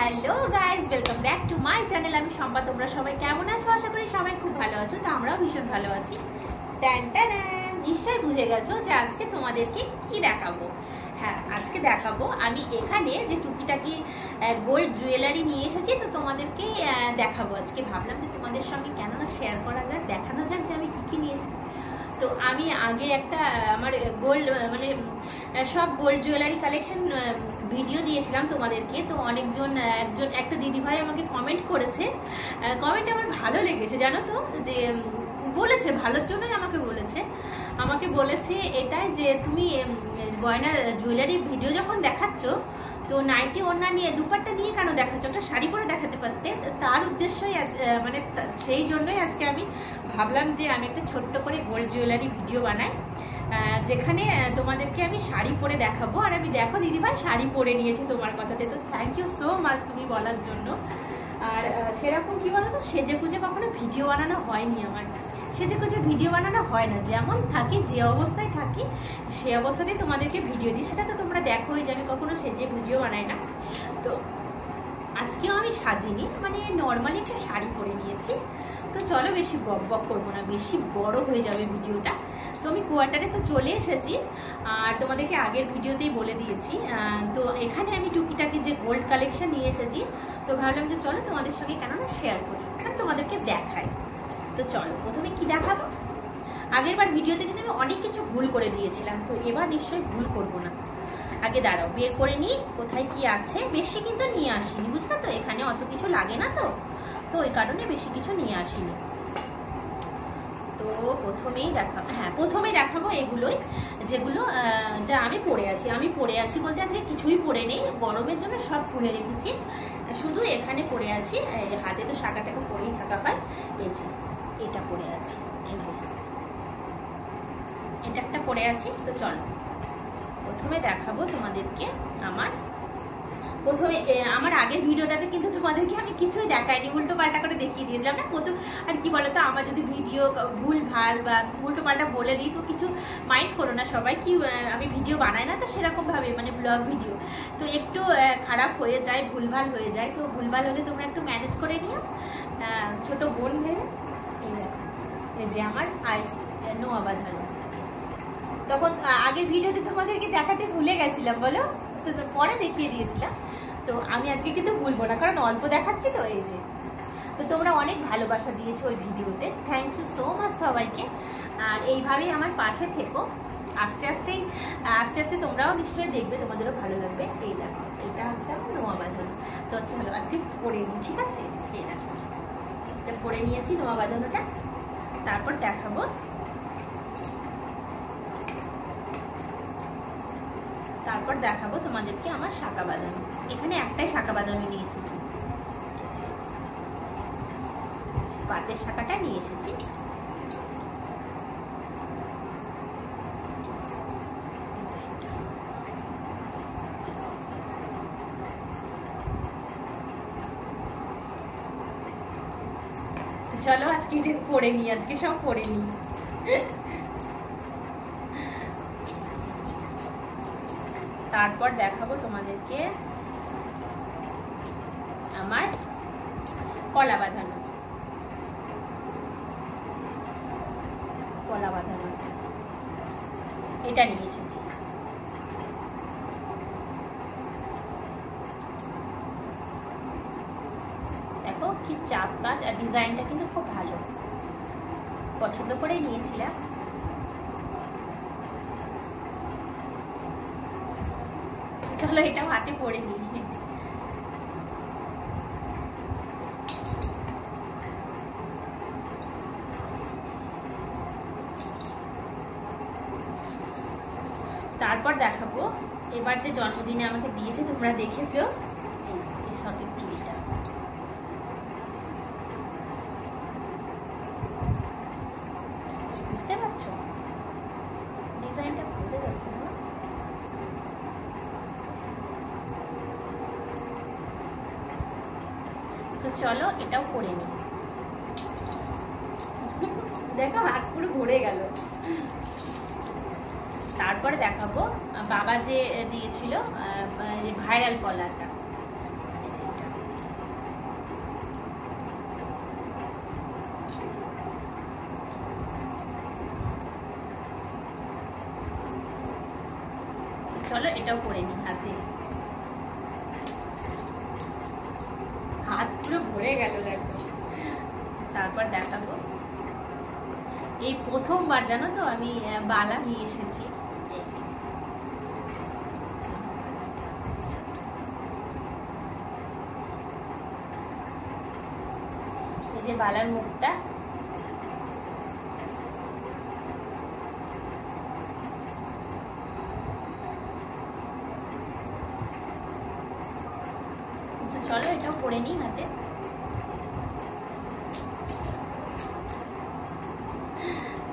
Hello guys, welcome back to my channel. আমি শম্পা। তোমরা সবাই কেমন আছো? আশা করি সবাই খুব ভালো আছো। তো আমরাও ভীষণ ভালো আছি। নিশ্চয়ই বুঝে গেছো যে আজকে তোমাদেরকে কি দেখাবো। হ্যাঁ, আজকে দেখাবো আমি এখানে যে টুকিটাকি গোল্ড জুয়েলারি নিয়ে এসেছি। তো তোমাদেরকে দেখাবো আজকে। ভাবলাম যে তোমাদের সঙ্গে কেননা শেয়ার করা যাক, দেখানো যাক যে আমি কি নিয়ে এসেছি। তো আমি আগে একটা আমার গোল্ড মানে সব গোল্ড জুয়েলারি কালেকশন ভিডিও দিয়েছিলাম তোমাদেরকে। তো একটা দিদিভাই আমাকে কমেন্ট করেছে। কমেন্ট আমার ভালো লেগেছে, জানো তো, যে বলেছে ভালোর জন্যই আমাকে বলেছে এটাই যে তুমি গয়নার জুয়েলারি ভিডিও যখন দেখাচ্ছ তো নাইটি ওড়না নিয়ে দুপাট্টা নিয়ে কেন দেখাচ্ছ, একটা শাড়ি পরে দেখাতে পারতে। তার উদ্দেশ্যই মানে সেই জন্যই আজকে আমি ভাবলাম যে আমি একটা ছোট্ট করে গোল্ড জুয়েলারি ভিডিও বানাই, যেখানে তোমাদেরকে আমি শাড়ি পরে দেখাবো। আর আমি দেখো দিদিভাই শাড়ি পরে নিয়েছি তোমার কথাতে, তো থ্যাংক ইউ সো মাচ তুমি বলার জন্য। আর সেরকম কি বলো তো, সেজে গুজে কখনো ভিডিও বানানো হয়নি আমার। সেজে গুজে ভিডিও বানানো হয় না, যেমন থাকি যে অবস্থায় থাকি সে অবস্থাতেই তোমাদেরকে ভিডিও দিই। সেটা তো তোমরা দেখোই যে আমি কখনো সেজে ভিডিও বানাই না। তো আজকেও আমি সাজিনি, মানে নর্মালি একটা শাড়ি পরে নিয়েছি। তো চলো বেশি বক বক করবো না, বেশি বড় হয়ে যাবে ভিডিওটা। তো আমি কোয়ার্টারে তো চলে এসেছি, আর তোমাদেরকে আগের ভিডিওতেই বলে দিয়েছি। তো এখানে আমি টুকিটাকি যে গোল্ড কালেকশন নিয়ে এসেছি, তো ভাবলাম যে চলো তোমাদের সঙ্গে কেননা শেয়ার করি আর তোমাদেরকে দেখাই। তো চলো প্রথমে কি দেখাবো। আগেরবার ভিডিওতে কিন্তু আমি অনেক কিছু ভুল করে দিয়েছিলাম, তো এবার নিশ্চয়ই ভুল করবো না। আগে দাঁড়াও, বের করে নিই কোথায় কি আছে। বেশি কিন্তু নিয়ে আসিনি, বুঝলে তো, এখানে অত কিছু লাগে না। তো ওই কারণে বেশি কিছু নিয়ে আসিনি। তো প্রথমেই দেখাবো এগুলোই, যেগুলো যা আমি পরে আছি বলতে আজকে কিছুই পরে নেই, গরমের জন্য সব খুলে রেখেছি। শুধু এখানে পরে আছি, হাতে তো শাখাটাকে পরেই থাকা হয়। এই যে এটা পরে আছি, এই যে এটা একটা পরে আছি। তো চলো প্রথমে দেখাবো তোমাদেরকে আমার আগের ভিডিওটাতে কিন্তু তোমাদেরকে আমি কিছুই দেখাইনি, উল্টো পাল্টা করে দেখিয়ে দিয়েছিলাম না প্রথম। আর কি বলতো, আমার যদি ভিডিও ভুল ভাল বা উল্টো পাল্টা বলে দিই তো কিছু মাইন্ড করো না সবাই। কি আমি ভিডিও বানাই না তো সেরকমভাবে, মানে ব্লগ ভিডিও, তো একটু খারাপ হয়ে যায়, ভুলভাল হয়ে যায়। তো ভুলভাল হলে তোমরা একটু ম্যানেজ করে নিও, ছোট বোন ভেবে। এই যে আমার নোয়া বাঁধানো, তখন আগের ভিডিওতে তোমাদেরকে দেখাতে ভুলে গেছিলাম বলো, তো পরে দেখিয়ে দিয়েছিলাম। তো আমি আজকে কিন্তু ভুলবো না, কারণ অল্প দেখাচ্ছি তো। এই যে, তো তোমরা অনেক ভালোবাসা দিয়েছো ওই ভিডিওতে, থ্যাংক ইউ সো মাচ সবাইকে। আর এইভাবেই আমার পাশে থেকো, আস্তে আস্তে তোমরাও নিশ্চয়ই দেখবে, তোমাদেরও ভালো লাগবে। এই দেখো, এটা হচ্ছে আমার নোয়া বাঁধানো। তো চলো আজকে পরে নিই, ঠিক আছে? এই দেখো, এটা পরে নিয়েছি নোয়া বাঁধানোটা। তারপর দেখাবো তোমাদেরকে আমার শাঁখা বাঁধানো। এখানে একটাই শাঁখা বাঁধানো নিয়ে এসেছি, পাটের শাঁখাটা নিয়ে এসেছি। চলো আজকে এটা পরে নিই, আজকে সব পরে নিই। তারপর দেখাবো তোমাদেরকে আমার কলা বাঁধানো এটা নিয়ে এসেছি। দেখো কি চাপ কাজ, আর ডিজাইনটা কিন্তু খুব ভালো, পছন্দ করেই নিয়েছিলাম। চলো এটাও হাতে পরে নিই। তারপর দেখাবো এবার যে জন্মদিনে আমাকে দিয়েছে, তোমরা দেখেছো, এই সঠিক চুড়িটা। বুঝতে পারছো ডিজাইনটা? বুঝতে পারছো না? তো চলো এটাও পরে নিই। দেখো হাত পুরো ভরে গেল। তারপরে দেখাবো বাবা যে দিয়েছিল ভাইরাল কলাটা, এটাও করে নি হাতে, হাত পুরো ভরে গেল দেখো। তারপর দেখাবো, এই প্রথমবার জানো তো আমি বালা নিয়ে এসেছি। এই যে বালার মুখটা, চলো এটাও পরে নিই হাতে।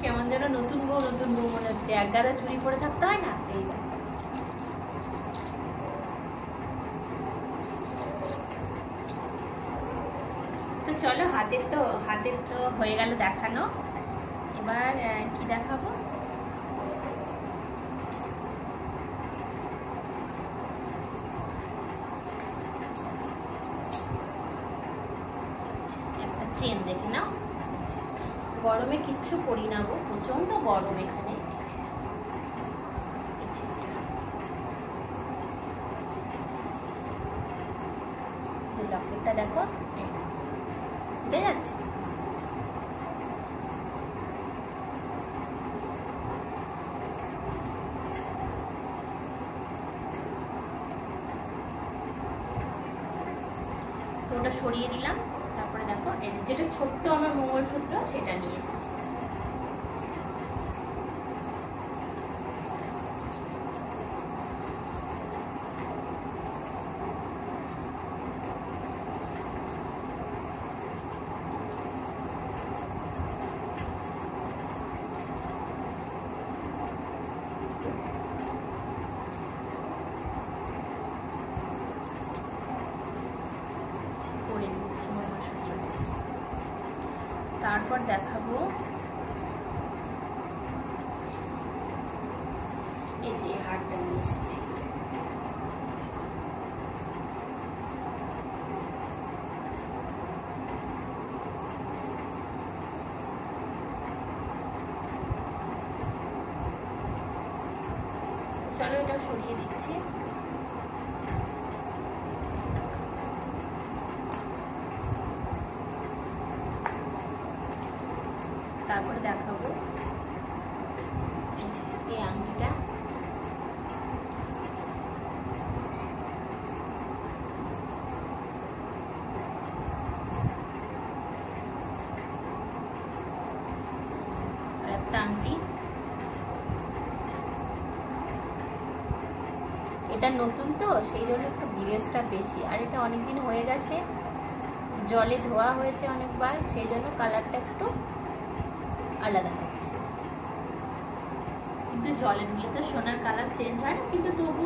কেমন যেন নতুন বউ মনে হচ্ছে, এক গাদা চুরি পরে থাকতে হয় না, এইবার। তো চলো হাতের তো হয়ে গেল দেখানো, এবার কি দেখাবো? একটা চেন দেখে নাও, গরমে কিচ্ছু পরি না গো, প্রচন্ড গরম এখানে। লকেটটা দেখো উঠে যাচ্ছে। তো ওটা সরিয়ে দিলাম। তারপরে দেখো যেটা ছোট্ট আমার মঙ্গলসূত্র সেটা নিয়ে এসেছি। তারপর দেখাবো এই যে হারটা নিয়ে এসেছি। চলো এটা সরিয়ে দিচ্ছি। তারপরে দেখাবো এই আংটিটা, একটা আংটি, এটা নতুন তো সেই জন্য একটু গ্লেজটা বেশি, আর এটা অনেকদিন হয়ে গেছে, জলে ধোয়া হয়েছে অনেকবার, সেই জন্য কালারটা একটু আলাদা হচ্ছে। কিন্তু জলে ধুলে তো সোনার কালার চেঞ্জ হয় না, কিন্তু তবু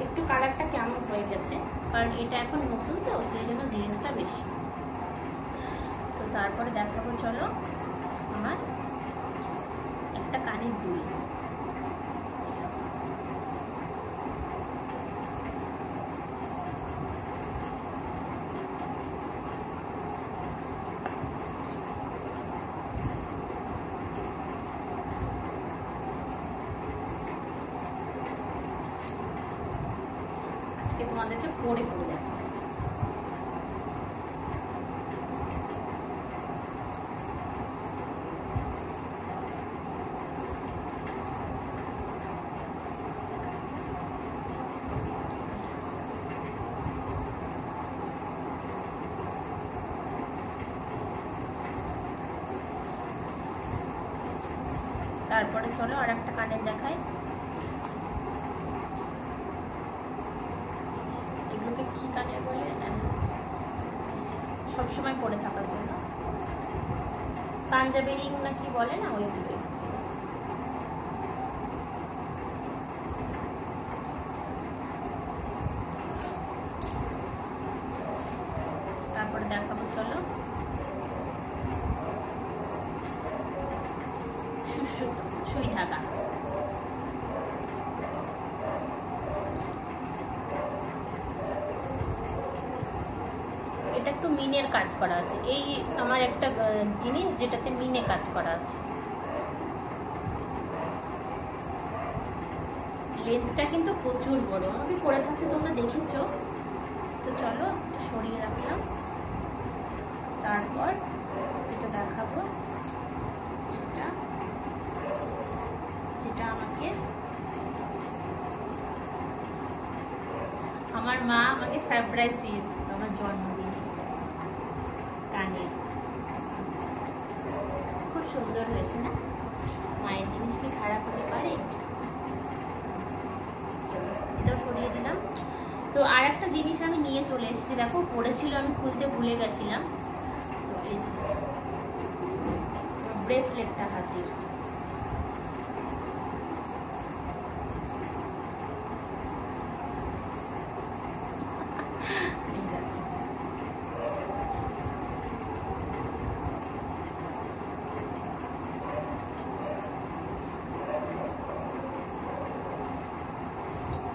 একটু কালারটা কেমন হয়ে গেছে, কারণ এটা এখন নতুন তো সেই জন্য গ্লেজটা বেশি। তো তারপরে দেখাবো চলো আমার একটা কানের দুল। তোমাদেরকে পরে পরে দেখো। তারপরে চলো আর একটা কানের দেখাই। কি কানের বলে সবসময় পরে থাকার জন্য, পাঞ্জাবি রিং না কি বলে না, ওইগুলোই। তারপরে দেখাবো চলো সুই ধাগা। এটা একটু মিনের কাজ করা আছে, এই আমার একটা জিনিস যেটাতে মিনে কাজ করা আছে, লেন্থটা কিন্তু প্রচুর বড়, আমাকে পরে থাকতে তোমরা দেখেছো। তো চলো সরিয়ে রাখলাম। তারপর যেটা দেখাবো সেটা, যেটা আমাকে আমার মা আমাকে সারপ্রাইজ দিয়েছিল আমার জন্মদিনে, কানের। খুব সুন্দর হয়েছে না? মায়ের জিনিস কি খারাপ হতে পারে? এটাও সরিয়ে দিলাম। তো আর একটা জিনিস আমি নিয়ে চলে এসেছি, দেখো পড়েছিল, আমি খুলতে ভুলে গেছিলাম। তো এই যে ব্রেসলেটটা হাতের,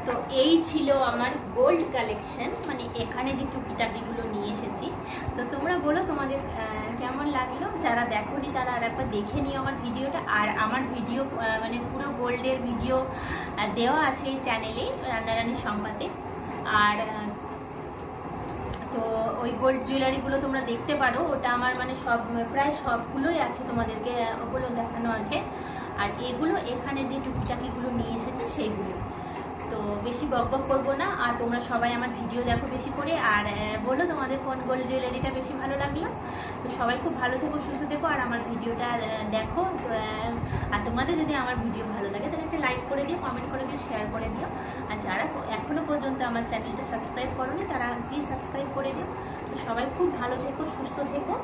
তো এই ছিল আমার গোল্ড কালেকশন, মানে এখানে যে টুকিটাকিগুলো নিয়ে এসেছি। তো তোমরা বলো তোমাদের কেমন লাগলো, যারা দেখোনি তারা আর একবার দেখে নিও আমার ভিডিওটা। আর আমার ভিডিও মানে পুরো গোল্ডের ভিডিও দেওয়া আছে এই চ্যানেলে, রান্নারানির সংবাদে। আর তো ওই গোল্ড জুয়েলারিগুলো তোমরা দেখতে পারো, ওটা আমার মানে সব প্রায় সবগুলোই আছে, তোমাদেরকে ওগুলো দেখানো আছে। আর এগুলো এখানে যে টুকিটাকিগুলো নিয়ে এসেছে সেইগুলো। তো বেশি বকবক করবো না, আর তোমরা সবাই আমার ভিডিও দেখো বেশি করে, আর বলো তোমাদের কোন গোল্ড জুয়েলারিটা বেশি ভালো লাগলো। তো সবাই খুব ভালো থেকো, সুস্থ থেকো, আর আমার ভিডিওটা দেখো। আর তোমাদের যদি আমার ভিডিও ভালো লাগে তাহলে একটা লাইক করে দিও, কমেন্ট করে দিও, শেয়ার করে দিও। আর যারা এখনো পর্যন্ত আমার চ্যানেলটা সাবস্ক্রাইব করোনি তারা প্লিজ সাবস্ক্রাইব করে দিও। তো সবাই খুব ভালো থেকো, সুস্থ থেকো।